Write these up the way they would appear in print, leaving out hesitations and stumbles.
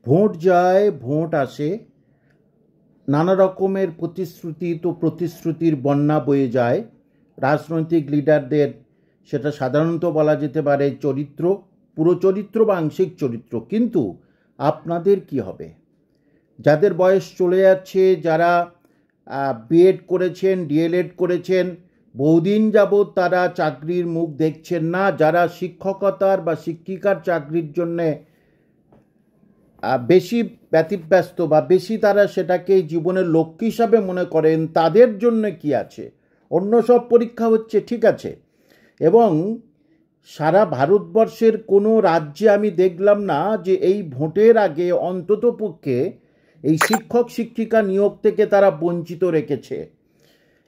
Vote যায়, vote আসে, নানা রকমের প্রতিশ্রুতি তো প্রতিশ্রুতির বন্যা বয়ে যায়। রাজনৈতিক লিডারদের সেটা সাধারণত বলা যেতে পারে চরিত্র, পুরো চরিত্র বা আংশিক চরিত্র। কিন্তু আপনাদের কি হবে? যাদের বয়স চলে যাচ্ছে, যারা বিএড করেছেন, ডিএলএড করেছেন, বহুদিন যাবৎ তারা চাকরির মুখ দেখছেন না, যারা শিক্ষকতার বা শিক্ষিকার চাকরির জন্যে বেশি ব্যতিব্যস্ত বা বেশি তারা সেটাকে জীবনের লক্ষ্য হিসাবে মনে করেন, তাদের জন্য কি আছে? অন্য সব পরীক্ষা হচ্ছে, ঠিক আছে, এবং সারা ভারতবর্ষের কোনো রাজ্যে আমি দেখলাম না যে এই ভোটের আগে অন্ততপক্ষে এই শিক্ষক শিক্ষিকা নিয়োগ থেকে তারা বঞ্চিত রেখেছে।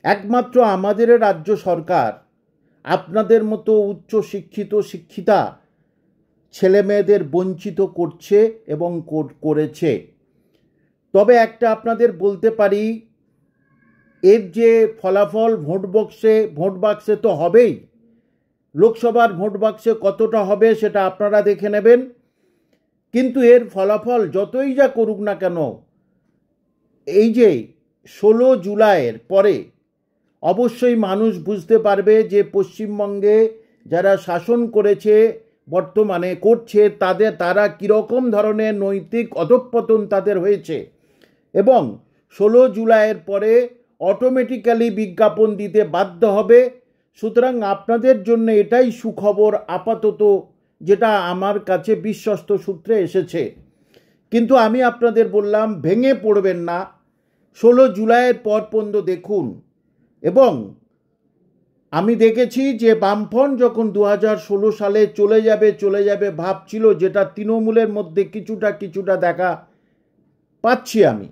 একমাত্র আমাদের রাজ্য সরকার আপনাদের মতো উচ্চ শিক্ষিত শিক্ষিতা ছেলে মেয়েদের বঞ্চিত করছে এবং করেছে। তবে একটা আপনাদের বলতে পারি, এর যে ফলাফল ভোট বাক্সে তো হবেই, লোকসভার ভোট বাক্সে কতটা হবে সেটা আপনারা দেখে নেবেন। কিন্তু এর ফলাফল যতই যা করুক না কেন, এই যে 16 জুলাইয়ের পরে অবশ্যই মানুষ বুঝতে পারবে যে পশ্চিমবঙ্গে যারা শাসন করেছে, বর্তমানে করছে, তারা কীরকম ধরনের নৈতিক অধঃপতন তাদের হয়েছে। এবং 16 জুলাইয়ের পরে অটোমেটিক্যালি বিজ্ঞাপন দিতে বাধ্য হবে। সুতরাং আপনাদের জন্য এটাই সুখবর আপাতত, যেটা আমার কাছে বিশ্বস্ত সূত্রে এসেছে। কিন্তু আমি আপনাদের বললাম, ভেঙে পড়বেন না, 16 জুলাইয়ের পর পর্যন্ত দেখুন। এবং আমি দেখেছি যে বামফ্রন্ট যখন 2016 সালে চলে যাবে ভাবছিল, যেটা তৃণমূলের মধ্যে কিছুটা দেখা পাচ্ছি আমি,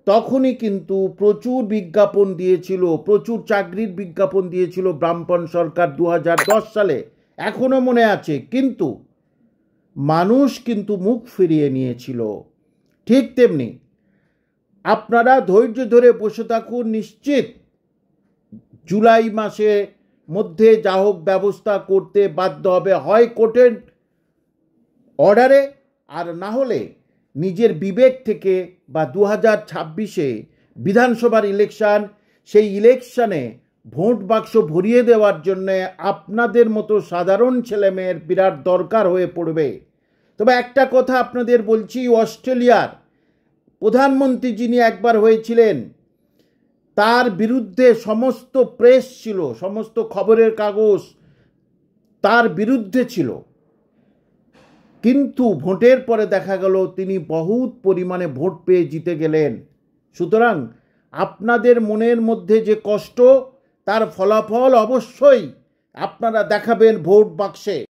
তখনই কিন্তু প্রচুর বিজ্ঞাপন দিয়েছিল, প্রচুর চাকরির বিজ্ঞাপন দিয়েছিল বামফ্রন্ট সরকার 2010 সালে, এখনও মনে আছে। কিন্তু মানুষ কিন্তু মুখ ফিরিয়ে নিয়েছিল। ঠিক তেমনি আপনারা ধৈর্য ধরে বসে থাকুন, নিশ্চিত জুলাই মাসে মধ্যে যা হোক ব্যবস্থা করতে বাধ্য হবে, হয় কোর্টের অর্ডারে, আর না হলে নিজের বিবেক থেকে, বা 2026-এ বিধানসভার ইলেকশন, সেই ইলেকশনে ভোট বাক্স ভরিয়ে দেওয়ার জন্য আপনাদের মতো সাধারণ ছেলেমেয়ের বিরাট দরকার হয়ে পড়বে। তবে একটা কথা আপনাদের বলছি, অস্ট্রেলিয়ার প্রধানমন্ত্রী যিনি একবার হয়েছিলেন, তার বিরুদ্ধে সমস্ত প্রেস ছিল, সমস্ত খবরের কাগজ তার বিরুদ্ধে ছিল, কিন্তু ভোটের পরে দেখা গেল তিনি বহুত পরিমাণে ভোট পেয়ে জিতে গেলেন। সুতরাং আপনাদের মনের মধ্যে যে কষ্ট, তার ফলাফল অবশ্যই আপনারা দেখাবেন ভোট বাক্সে।